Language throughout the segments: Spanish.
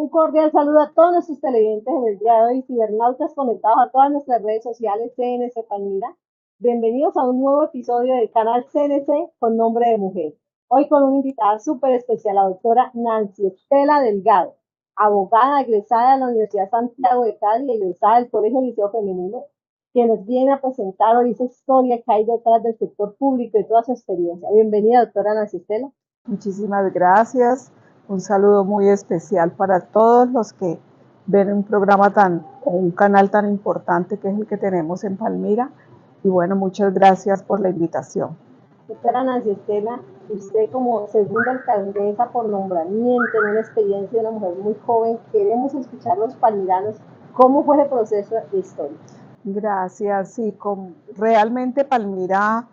Un cordial saludo a todos nuestros televidentes en el día de hoy, cibernautas conectados a todas nuestras redes sociales CNC Palmira. Bienvenidos a un nuevo episodio del canal CNC con nombre de mujer. Hoy con una invitada súper especial, la doctora Nancy Estela Delgado, abogada egresada de la Universidad Santiago de Cali y egresada del Colegio Liceo Femenino, quien nos viene a presentar hoy esa historia que hay detrás del sector público y toda su experiencia. Bienvenida, doctora Nancy Estela. Muchísimas gracias. Un saludo muy especial para todos los que ven un canal tan importante que es el que tenemos en Palmira. Y bueno, muchas gracias por la invitación. Doctora Nancy Estela, usted como segunda alcaldesa por nombramiento, en una experiencia de una mujer muy joven, queremos escuchar los palmiranos, ¿cómo fue el proceso de historia? Gracias. Sí, realmente Palmira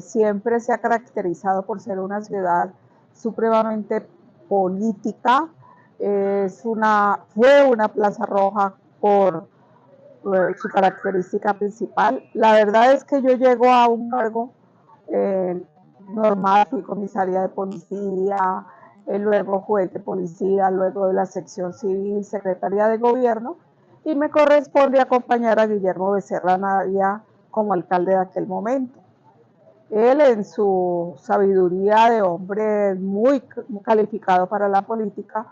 siempre se ha caracterizado por ser una ciudad supremamente política. Fue una plaza roja por su característica principal. La verdad es que yo llego a un cargo eh, normal, fui comisaria de policía, luego juez de policía, luego de la sección civil, secretaria de gobierno, y me corresponde acompañar a Guillermo Becerra Navia como alcalde de aquel momento. Él, en su sabiduría de hombre muy calificado para la política,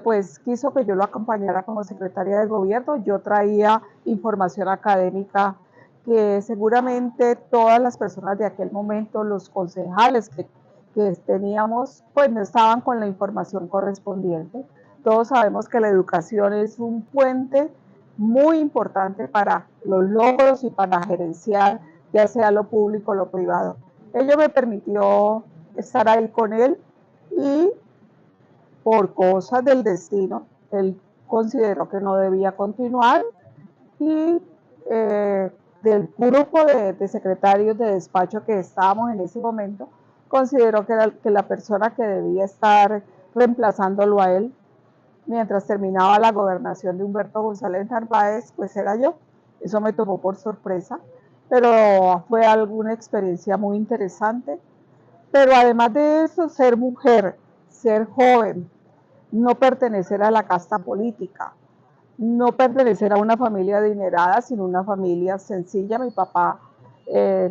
pues quiso que yo lo acompañara como secretaria de gobierno. Yo traía información académica que seguramente todas las personas de aquel momento, los concejales que teníamos, pues no estaban con la información correspondiente. Todos sabemos que la educación es un puente muy importante para los logros y para gerenciar ya sea lo público o lo privado. Ello me permitió estar ahí con él y por cosas del destino, él consideró que no debía continuar y del grupo de secretarios de despacho que estábamos en ese momento, consideró que la persona que debía estar reemplazándolo a él mientras terminaba la gobernación de Humberto González Narváez, pues era yo. Eso me tomó por sorpresa, pero fue alguna experiencia muy interesante. Pero además de eso, ser mujer, ser joven, no pertenecer a la casta política, no pertenecer a una familia adinerada, sino una familia sencilla. Mi papá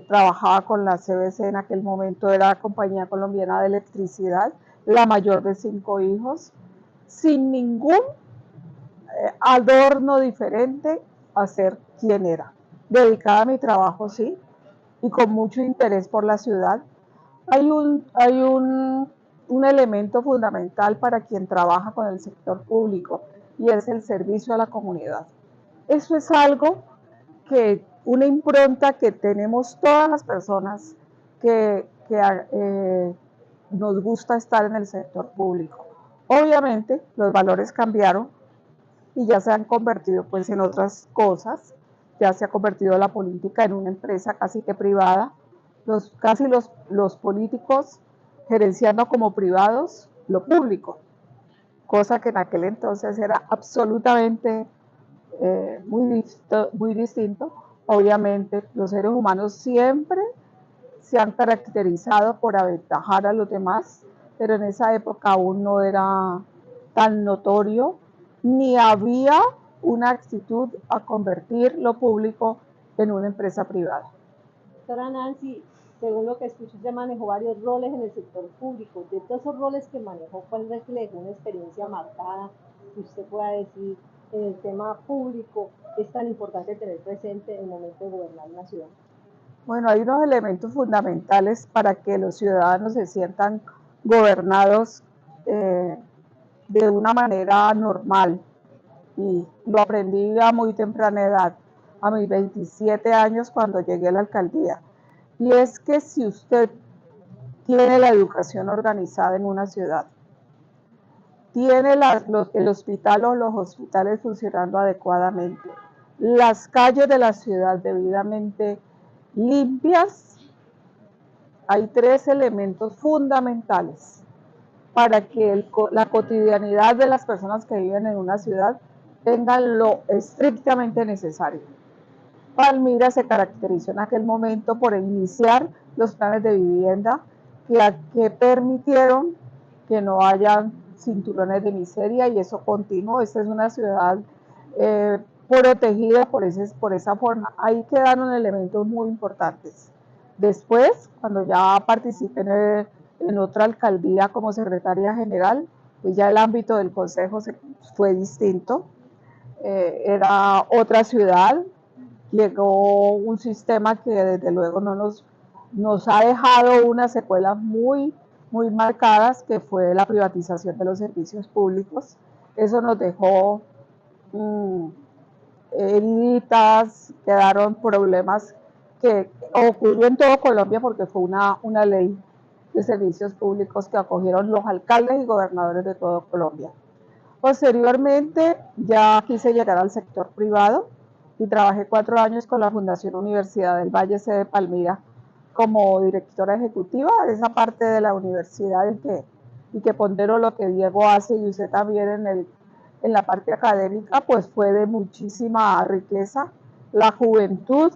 trabajaba con la CBC en aquel momento, era la Compañía Colombiana de Electricidad, la mayor de 5 hijos, sin ningún adorno diferente a ser quien era. Dedicada a mi trabajo, sí, y con mucho interés por la ciudad. Hay un elemento fundamental para quien trabaja con el sector público y es el servicio a la comunidad. Eso es algo una impronta que tenemos todas las personas que nos gusta estar en el sector público. Obviamente los valores cambiaron y ya se han convertido pues en otras cosas, ya se ha convertido la política en una empresa casi que privada, los políticos gerenciando como privados lo público, cosa que en aquel entonces era absolutamente muy distinto. Obviamente los seres humanos siempre se han caracterizado por aventajar a los demás, pero en esa época aún no era tan notorio, ni había una actitud a convertir lo público en una empresa privada. Doctora Nancy, según lo que escucho, usted manejó varios roles en el sector público. De todos esos roles que manejó, ¿cuál refleja una experiencia marcada que usted pueda decir en el tema público es tan importante tener presente en el momento de gobernar una ciudad? Bueno, hay unos elementos fundamentales para que los ciudadanos se sientan gobernados de una manera normal, y lo aprendí a muy temprana edad, a mis 27 años cuando llegué a la alcaldía. Y es que si usted tiene la educación organizada en una ciudad, tiene el hospital o los hospitales funcionando adecuadamente, las calles de la ciudad debidamente limpias, hay 3 elementos fundamentales para que la cotidianidad de las personas que viven en una ciudad tengan lo estrictamente necesario. Palmira se caracterizó en aquel momento por iniciar los planes de vivienda que permitieron que no hayan cinturones de miseria y eso continuó. Esta es una ciudad protegida por esa forma. Ahí quedaron elementos muy importantes. Después, cuando ya participé en otra alcaldía como secretaria general, pues ya el ámbito del consejo fue distinto. Era otra ciudad, llegó un sistema que desde luego no nos ha dejado unas secuelas muy marcadas, que fue la privatización de los servicios públicos. Eso nos dejó heridas, quedaron problemas que ocurrió en todo Colombia porque fue una ley de servicios públicos que acogieron los alcaldes y gobernadores de todo Colombia. Posteriormente ya quise llegar al sector privado y trabajé 4 años con la Fundación Universidad del Valle, sede Palmira, como directora ejecutiva de esa parte de la universidad y que pondero lo que Diego hace y usted también en la parte académica, pues fue de muchísima riqueza. La juventud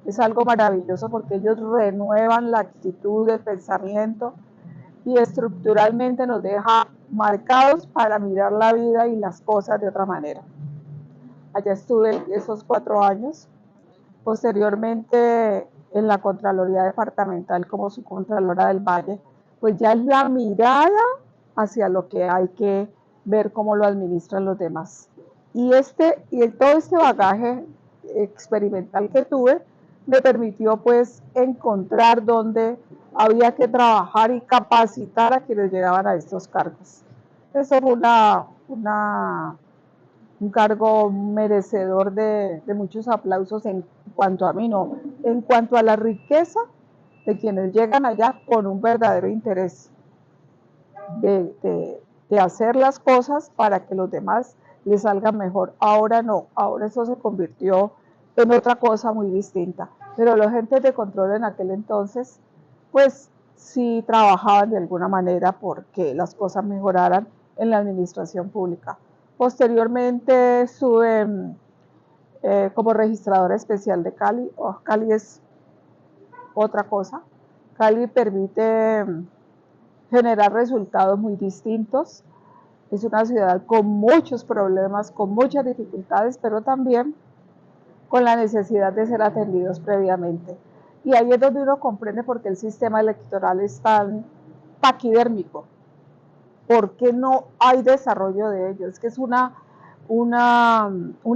es algo maravilloso porque ellos renuevan la actitud, el pensamiento y estructuralmente nos deja marcados para mirar la vida y las cosas de otra manera. Allá estuve esos 4 años. Posteriormente en la Contraloría Departamental como subcontralora del Valle, pues ya es la mirada hacia lo que hay que ver cómo lo administran los demás. Y todo este bagaje experimental que tuve me permitió pues encontrar dónde había que trabajar y capacitar a quienes llegaban a estos cargos. Eso fue un cargo merecedor de muchos aplausos en cuanto a mí, no, en cuanto a la riqueza de quienes llegan allá con un verdadero interés de hacer las cosas para que los demás les salgan mejor. Ahora no, ahora eso se convirtió en otra cosa muy distinta. Pero los agentes de control en aquel entonces, pues sí trabajaban de alguna manera porque las cosas mejoraran en la administración pública. Posteriormente estuve como registradora especial de Cali. Cali es otra cosa. Cali permite generar resultados muy distintos. Es una ciudad con muchos problemas, con muchas dificultades, pero también con la necesidad de ser atendidos previamente. Y ahí es donde uno comprende por qué el sistema electoral es tan paquidérmico. ¿Por qué no hay desarrollo de ello? Es que es una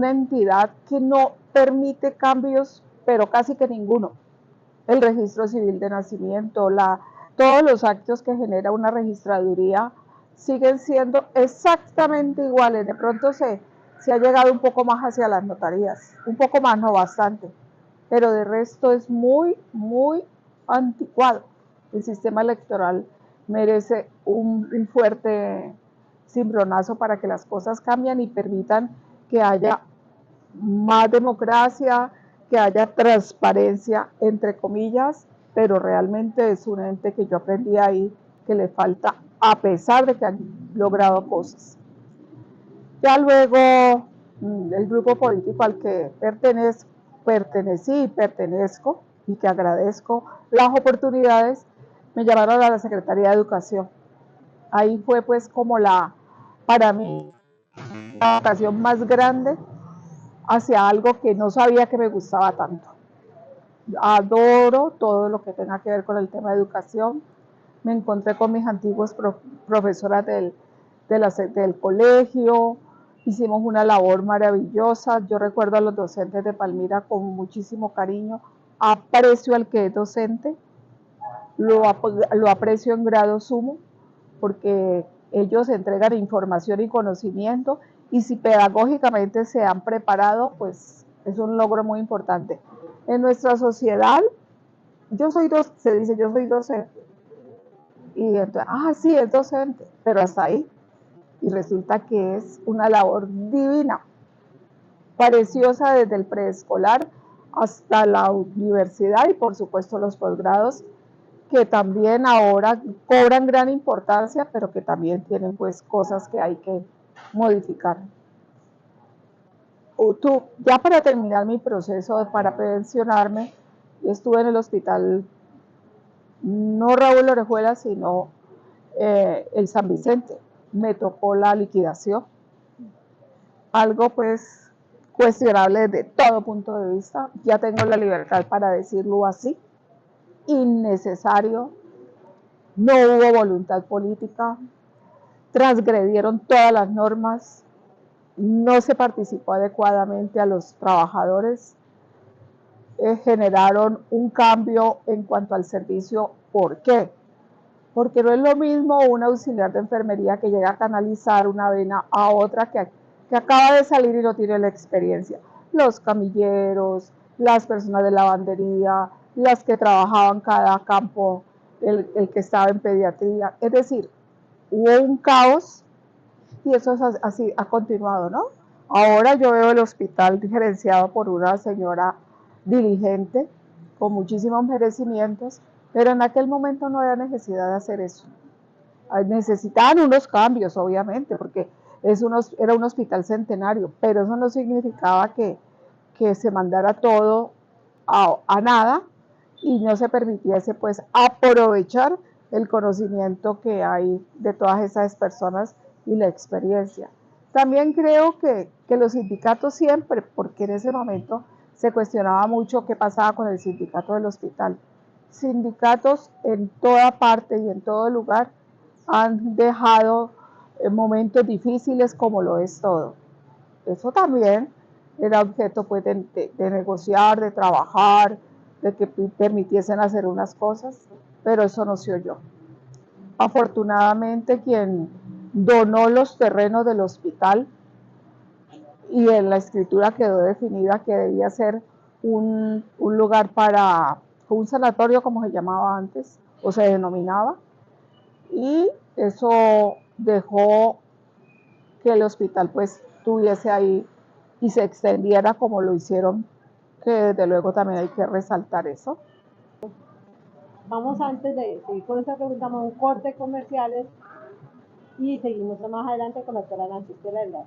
entidad que no permite cambios, pero casi que ninguno. El registro civil de nacimiento, todos los actos que genera una registraduría siguen siendo exactamente iguales. De pronto se ha llegado un poco más hacia las notarías, un poco más, no bastante, pero de resto es muy anticuado. El sistema electoral merece un fuerte cimbronazo para que las cosas cambien y permitan que haya más democracia, que haya transparencia, entre comillas, pero realmente es un ente que yo aprendí ahí que le falta, a pesar de que han logrado cosas. Ya luego el grupo político al que pertenecí y pertenezco y que agradezco las oportunidades, me llamaron a la Secretaría de Educación. Ahí fue pues como para mí, la ocasión más grande hacia algo que no sabía que me gustaba tanto. Adoro todo lo que tenga que ver con el tema de educación. Me encontré con mis antiguas profesoras del colegio, hicimos una labor maravillosa. Yo recuerdo a los docentes de Palmira con muchísimo cariño, aprecio al que es docente, lo aprecio en grado sumo, porque ellos entregan información y conocimiento, y si pedagógicamente se han preparado, pues es un logro muy importante. En nuestra sociedad, se dice yo soy docente, y entonces, sí, es docente, pero hasta ahí. Y resulta que es una labor divina, preciosa desde el preescolar hasta la universidad y por supuesto los posgrados, que también ahora cobran gran importancia, pero que también tienen pues cosas que hay que modificar. Ya para terminar mi proceso para pensionarme, estuve en el hospital, no Raúl Orejuela, sino el San Vicente, me tocó la liquidación. Algo pues cuestionable desde todo punto de vista. Ya tengo la libertad para decirlo así. Innecesario. No hubo voluntad política. Transgredieron todas las normas. No se participó adecuadamente a los trabajadores. Generaron un cambio en cuanto al servicio. ¿Por qué? Porque no es lo mismo un auxiliar de enfermería que llega a canalizar una vena a otra que acaba de salir y no tiene la experiencia. Los camilleros, las personas de lavandería, las que trabajaban cada campo, el que estaba en pediatría. Es decir, hubo un caos y eso es así, ha continuado, ¿no? Ahora yo veo el hospital gerenciado por una señora diligente, con muchísimos merecimientos, pero en aquel momento no había necesidad de hacer eso. Necesitaban unos cambios, obviamente, porque era un hospital centenario, pero eso no significaba que se mandara todo a nada y no se permitiese pues aprovechar el conocimiento que hay de todas esas personas y la experiencia. También creo que los sindicatos siempre, porque en ese momento se cuestionaba mucho qué pasaba con el sindicato del hospital. Sindicatos en toda parte y en todo lugar han dejado momentos difíciles como lo es todo. Eso también era objeto pues, de negociar, de trabajar, de que permitiesen hacer unas cosas, pero eso no se oyó. Afortunadamente quien donó los terrenos del hospital y en la escritura quedó definida que debía ser un lugar para un sanatorio como se llamaba antes o se denominaba, y eso dejó que el hospital pues tuviese ahí y se extendiera como lo hicieron, que desde luego también hay que resaltar eso. Vamos antes de seguir con esta pregunta, a un corte comerciales y seguimos más adelante con la doctora Nancy Estela.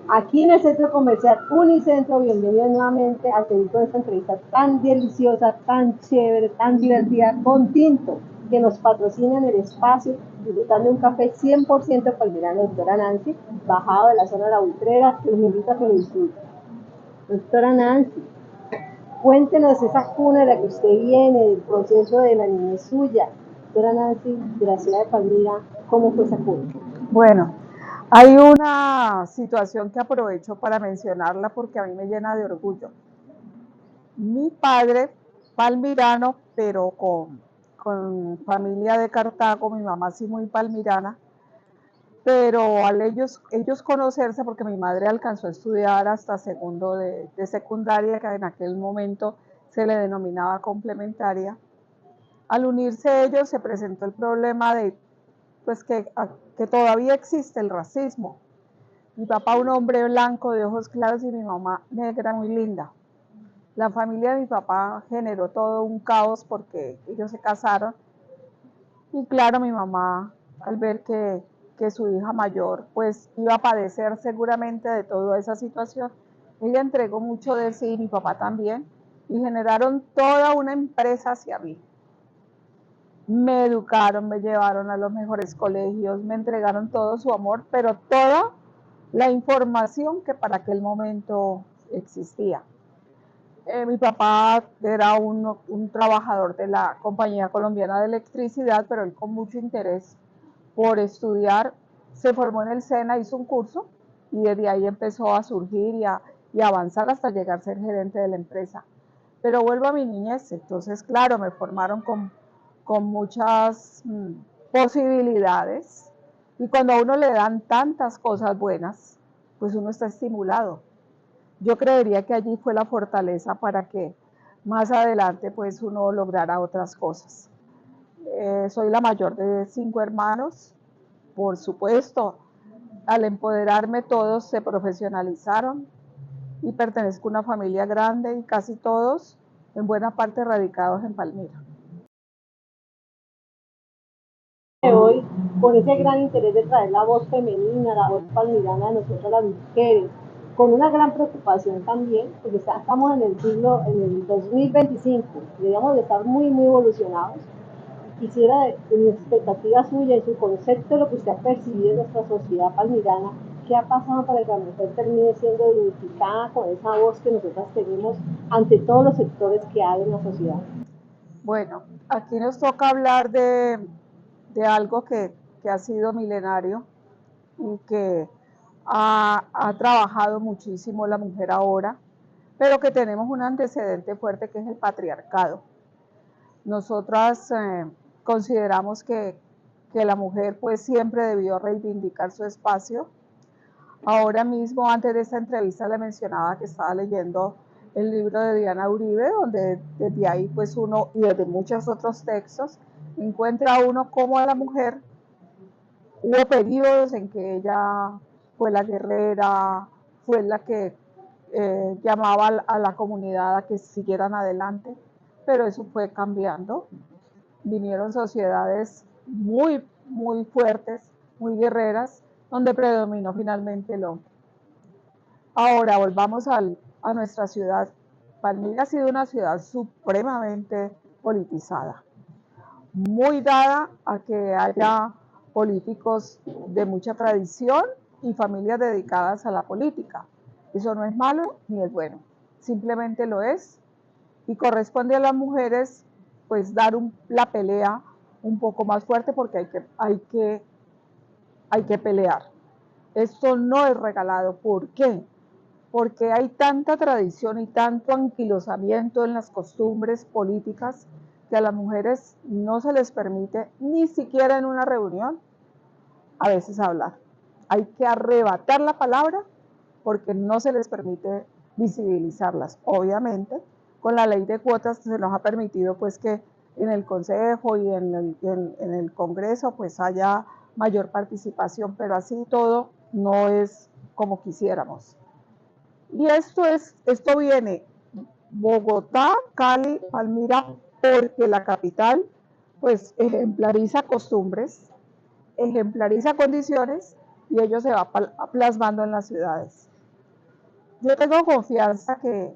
Aquí en el centro comercial Unicentro, bienvenidos nuevamente a seguir con esta entrevista tan deliciosa, tan chévere, tan divertida con Tinto, que nos patrocina en el espacio, disfrutando un café 100% palmirano, doctora Nancy, bajado de la zona de la Utrera, que los invita a que lo disfruten. Doctora Nancy, cuéntenos esa cuna de la que usted viene, del proceso de la niñez suya. Doctora Nancy, de la ciudad de Palmira, ¿cómo fue esa cuna? Bueno, hay una situación que aprovecho para mencionarla porque a mí me llena de orgullo. Mi padre, palmirano, pero con familia de Cartago, mi mamá sí muy palmirana, pero al ellos conocerse, porque mi madre alcanzó a estudiar hasta segundo de secundaria, que en aquel momento se le denominaba complementaria, al unirse ellos se presentó el problema de pues que todavía existe el racismo. Mi papá un hombre blanco de ojos claros y mi mamá negra muy linda. La familia de mi papá generó todo un caos porque ellos se casaron y claro, mi mamá al ver que su hija mayor pues iba a padecer seguramente de toda esa situación, ella entregó mucho de sí y mi papá también y generaron toda una empresa hacia mí. Me educaron, me llevaron a los mejores colegios, me entregaron todo su amor, pero toda la información que para aquel momento existía. Mi papá era un trabajador de la Compañía Colombiana de Electricidad, pero él con mucho interés por estudiar se formó en el SENA, hizo un curso y desde ahí empezó a surgir y a avanzar hasta llegar a ser gerente de la empresa. Pero vuelvo a mi niñez, entonces claro, me formaron con muchas posibilidades y cuando a uno le dan tantas cosas buenas, pues uno está estimulado. Yo creería que allí fue la fortaleza para que más adelante pues uno lograra otras cosas. Soy la mayor de 5 hermanos, por supuesto, al empoderarme todos se profesionalizaron y pertenezco a una familia grande y casi todos en buena parte radicados en Palmira. Hoy, con ese gran interés de traer la voz femenina, la voz palmirana de nosotras las mujeres, con una gran preocupación también, porque estamos en el siglo, en el 2025, deberíamos de estar muy, muy evolucionados. Quisiera, en expectativa suya, en su concepto, lo que usted ha percibido en nuestra sociedad palmirana, ¿qué ha pasado para que la mujer termine siendo dignificada con esa voz que nosotras tenemos ante todos los sectores que hay en la sociedad? Bueno, aquí nos toca hablar de algo que ha sido milenario y que ha trabajado muchísimo la mujer ahora, pero que tenemos un antecedente fuerte que es el patriarcado. Nosotras consideramos que la mujer pues siempre debió reivindicar su espacio. Ahora mismo, antes de esta entrevista, le mencionaba que estaba leyendo el libro de Diana Uribe, donde desde ahí pues uno, y desde muchos otros textos, encuentra uno cómo a la mujer hubo periodos en que ella fue la guerrera, fue la que llamaba a la comunidad a que siguieran adelante, pero eso fue cambiando. Vinieron sociedades muy, muy fuertes, muy guerreras, donde predominó finalmente el hombre. Ahora volvamos a nuestra ciudad. Palmira ha sido una ciudad supremamente politizada, muy dada a que haya políticos de mucha tradición y familias dedicadas a la política. Eso no es malo ni es bueno, simplemente lo es y corresponde a las mujeres pues dar la pelea un poco más fuerte porque hay que pelear. Esto no es regalado. ¿Por qué? Porque hay tanta tradición y tanto anquilosamiento en las costumbres políticas que a las mujeres no se les permite ni siquiera en una reunión a veces hablar. Hay que arrebatar la palabra porque no se les permite visibilizarlas. Obviamente, con la ley de cuotas se nos ha permitido pues que en el Consejo y en el Congreso pues haya mayor participación, pero así todo no es como quisiéramos. Y esto viene Bogotá, Cali, Palmira, porque la capital pues ejemplariza costumbres, ejemplariza condiciones y ello se va plasmando en las ciudades. Yo tengo confianza que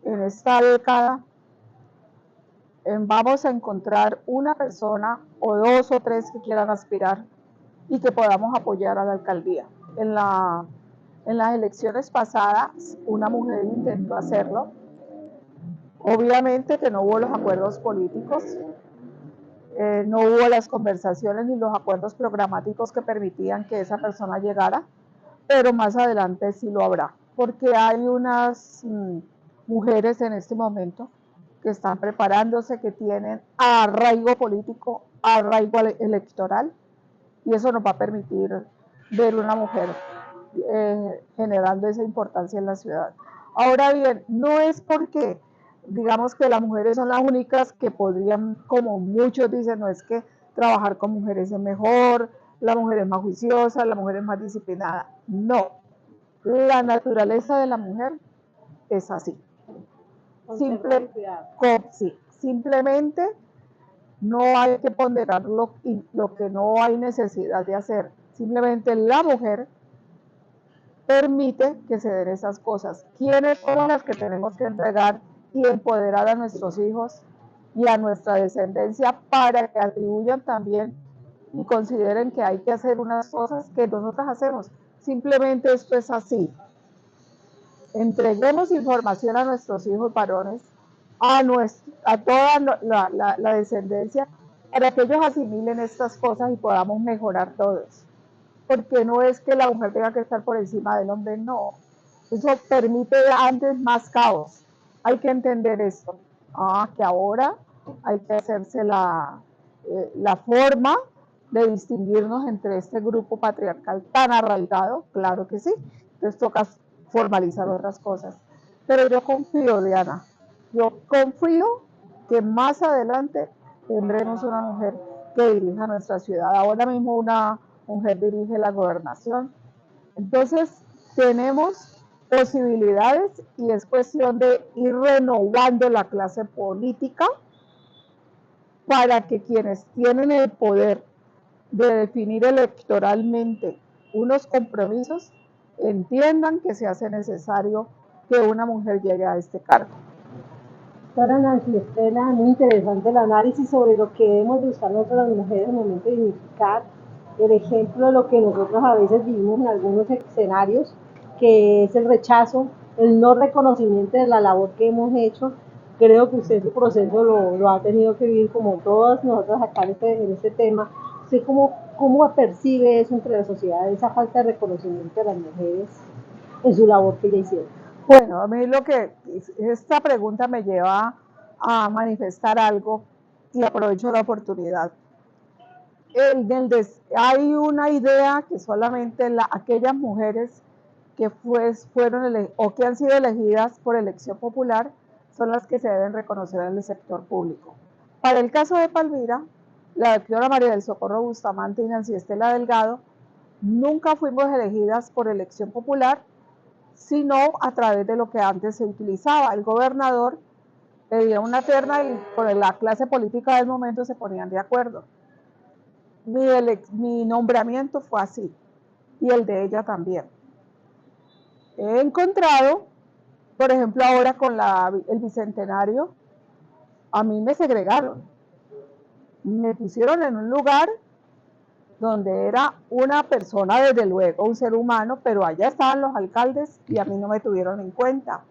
en esta década vamos a encontrar una persona o dos o tres que quieran aspirar y que podamos apoyar a la alcaldía. En las elecciones pasadas, una mujer intentó hacerlo. Obviamente que no hubo los acuerdos políticos, no hubo las conversaciones ni los acuerdos programáticos que permitían que esa persona llegara, pero más adelante sí lo habrá, porque hay unas mujeres en este momento que están preparándose, que tienen arraigo político, arraigo electoral, y eso nos va a permitir ver una mujer generando esa importancia en la ciudad. Ahora bien, no es porque digamos que las mujeres son las únicas que podrían, como muchos dicen, no es que trabajar con mujeres es mejor, la mujer es más juiciosa, la mujer es más disciplinada. No, la naturaleza de la mujer es así. Sí, simplemente no hay que ponderar lo que no hay necesidad de hacer. Simplemente la mujer permite que se den esas cosas. ¿Quiénes son las que tenemos que entregar y empoderar a nuestros hijos y a nuestra descendencia para que atribuyan también y consideren que hay que hacer unas cosas que nosotras hacemos? Simplemente esto es así. Entreguemos información a nuestros hijos varones, a toda la descendencia, para que ellos asimilen estas cosas y podamos mejorar todos. Porque no es que la mujer tenga que estar por encima del hombre, no. Eso permite antes más caos. Hay que entender esto. Que ahora hay que hacerse la forma de distinguirnos entre este grupo patriarcal tan arraigado, claro que sí. Entonces toca formalizar otras cosas. Pero yo confío, Diana, yo confío que más adelante tendremos una mujer que dirija nuestra ciudad. Ahora mismo una mujer dirige la gobernación. Entonces, tenemos posibilidades y es cuestión de ir renovando la clase política para que quienes tienen el poder de definir electoralmente unos compromisos entiendan que se hace necesario que una mujer llegue a este cargo. Doctora Nancy Estela, muy interesante el análisis sobre lo que debemos buscar nosotros las mujeres en el momento de dignificar, el ejemplo de lo que nosotros a veces vivimos en algunos escenarios, que es el rechazo, el no reconocimiento de la labor que hemos hecho. Creo que usted su proceso lo ha tenido que vivir como todas nosotros acá en este tema. ¿Usted cómo percibe eso entre la sociedad, esa falta de reconocimiento de las mujeres en su labor que ya hicieron? Bueno, a mí esta pregunta me lleva a manifestar algo y aprovecho la oportunidad. Hay una idea que solamente aquellas mujeres que fueron o que han sido elegidas por elección popular son las que se deben reconocer en el sector público. Para el caso de Palmira, la doctora María del Socorro Bustamante y Nancy Estela Delgado nunca fuimos elegidas por elección popular, sino a través de lo que antes se utilizaba. El gobernador pedía una terna y con la clase política del momento se ponían de acuerdo. Mi nombramiento fue así, y el de ella también. He encontrado, por ejemplo, ahora con el bicentenario, a mí me segregaron. Me pusieron en un lugar donde era una persona, desde luego, un ser humano, pero allá estaban los alcaldes y a mí no me tuvieron en cuenta.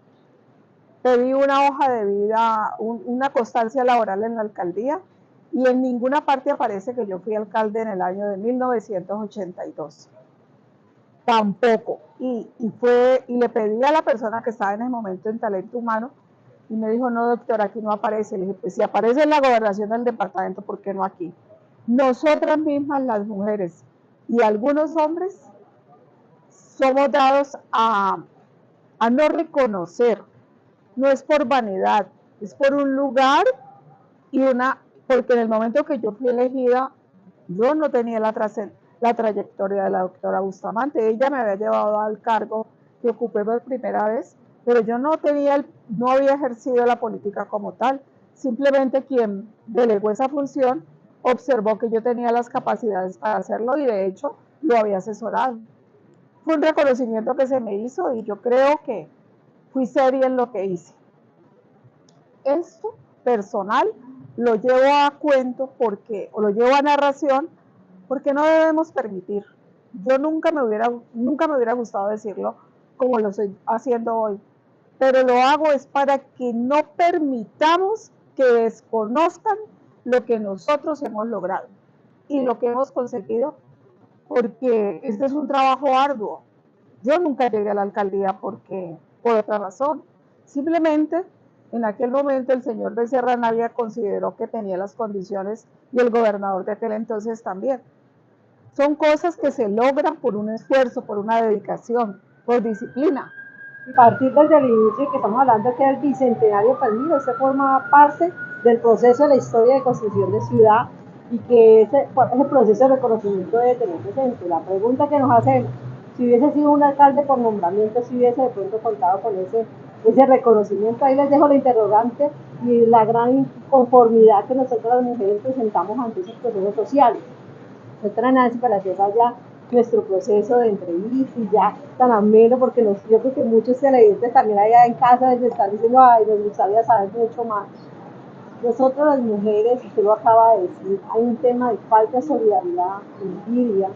Pedí una hoja de vida, una constancia laboral en la alcaldía, y en ninguna parte aparece que yo fui alcalde en el año de 1982. Tampoco. Y le pedí a la persona que estaba en ese momento en talento humano y me dijo, no doctora, aquí no aparece. Le dije, pues si aparece en la gobernación del departamento, ¿por qué no aquí? Nosotras mismas, las mujeres y algunos hombres, somos dados a no reconocer. No es por vanidad, es por un lugar porque en el momento que yo fui elegida, yo no tenía la trayectoria de la doctora Bustamante. Ella me había llevado al cargo que ocupé por primera vez, pero yo no había ejercido la política como tal. Simplemente quien delegó esa función observó que yo tenía las capacidades para hacerlo y de hecho lo había asesorado. Fue un reconocimiento que se me hizo y yo creo que fui seria en lo que hice. Esto personal lo llevo a cuento o lo llevo a narración porque no debemos permitir. Yo nunca me hubiera gustado decirlo como lo estoy haciendo hoy, pero lo hago es para que no permitamos que desconozcan lo que nosotros hemos logrado y lo que hemos conseguido, porque este es un trabajo arduo. Yo nunca llegué a la alcaldía por otra razón. Simplemente en aquel momento el señor Becerra Navia consideró que tenía las condiciones y el gobernador de aquel entonces también. Son cosas que se logran por un esfuerzo, por una dedicación, por disciplina. A partir desde el inicio que estamos hablando que es el bicentenario Palmira, usted forma parte del proceso de la historia de construcción de ciudad y que ese proceso de reconocimiento debe tener presente. La pregunta que nos hacemos, si hubiese sido un alcalde por nombramiento, si hubiese de pronto contado con ese reconocimiento, ahí les dejo la interrogante y la gran inconformidad que nosotros las mujeres presentamos ante esos procesos sociales. Doctora Nancy, para cerrar ya nuestro proceso de entrevista y ya tan ameno, porque yo creo que muchos televidentes también allá en casa les están diciendo, ay, nos gustaría saber mucho más. Nosotros las mujeres, usted lo acaba de decir, hay un tema de falta de solidaridad, envidia,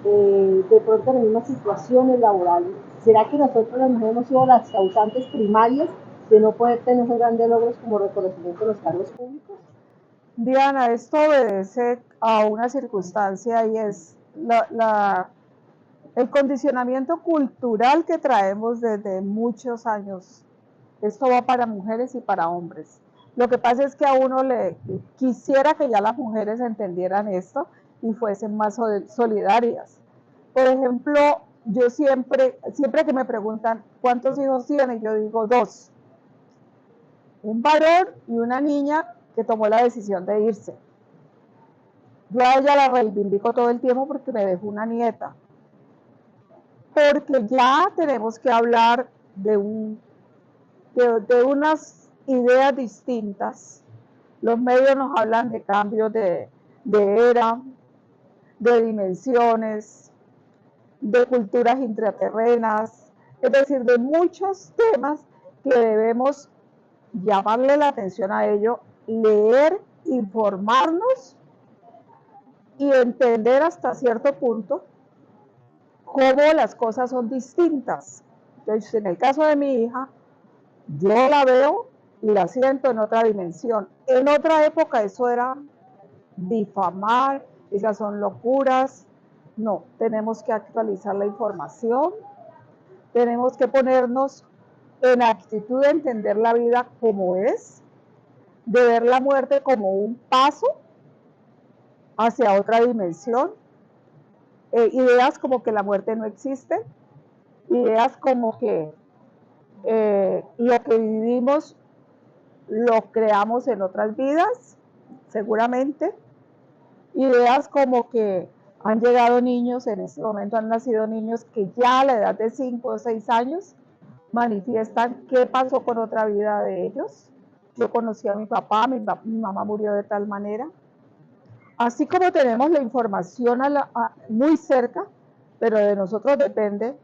de pronto en las mismas situaciones laborales. ¿Será que nosotros las mujeres hemos sido las causantes primarias de no poder tener esos grandes logros como reconocimiento en los cargos públicos? Diana, esto obedece a una circunstancia y es el condicionamiento cultural que traemos desde muchos años. Esto va para mujeres y para hombres. Lo que pasa es que a uno quisiera que ya las mujeres entendieran esto y fuesen más solidarias. Por ejemplo, yo siempre que me preguntan cuántos hijos tiene, yo digo 2. Un varón y una niña que tomó la decisión de irse. Yo a ella la reivindico todo el tiempo porque me dejó una nieta. Porque ya tenemos que hablar de unas ideas distintas. Los medios nos hablan de cambios de era, de dimensiones. de culturas intraterrenas, es decir, de muchos temas que debemos llamarle la atención a ello, leer, informarnos y entender hasta cierto punto cómo las cosas son distintas. Entonces, en el caso de mi hija, yo la veo y la siento en otra dimensión. En otra época eso era difamar, esas son locuras. No, tenemos que actualizar la información, tenemos que ponernos en actitud de entender la vida como es, de ver la muerte como un paso hacia otra dimensión, ideas como que la muerte no existe, ideas como que lo que vivimos lo creamos en otras vidas, seguramente, ideas como que han llegado niños, en este momento han nacido niños que ya a la edad de 5 o 6 años manifiestan qué pasó con otra vida de ellos. Yo conocí a mi papá, mi mamá murió de tal manera. Así como tenemos la información muy cerca, pero de nosotros depende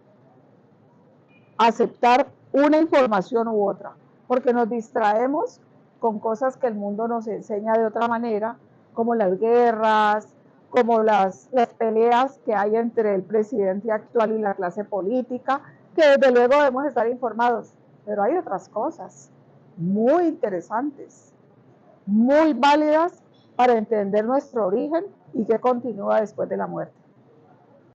aceptar una información u otra, porque nos distraemos con cosas que el mundo nos enseña de otra manera, como las guerras, como las peleas que hay entre el presidente actual y la clase política, que desde luego debemos estar informados, pero hay otras cosas muy interesantes, muy válidas para entender nuestro origen y qué continúa después de la muerte.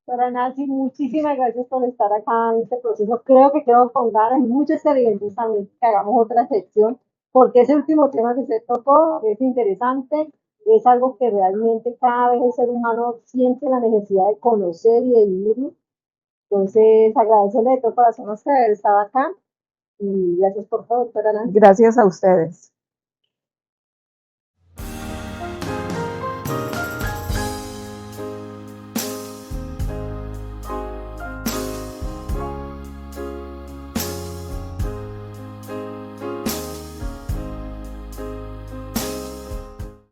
Para Nancy, muchísimas gracias por estar acá en este proceso. Creo que quedo con ganas y muchos televidentes también que hagamos otra sección, porque ese último tema que se tocó es interesante, es algo que realmente cada vez el ser humano siente la necesidad de conocer y de vivirlo. Entonces, agradecerle de todo corazón a usted haber estado acá y gracias por todo, doctora Nancy. Gracias a ustedes.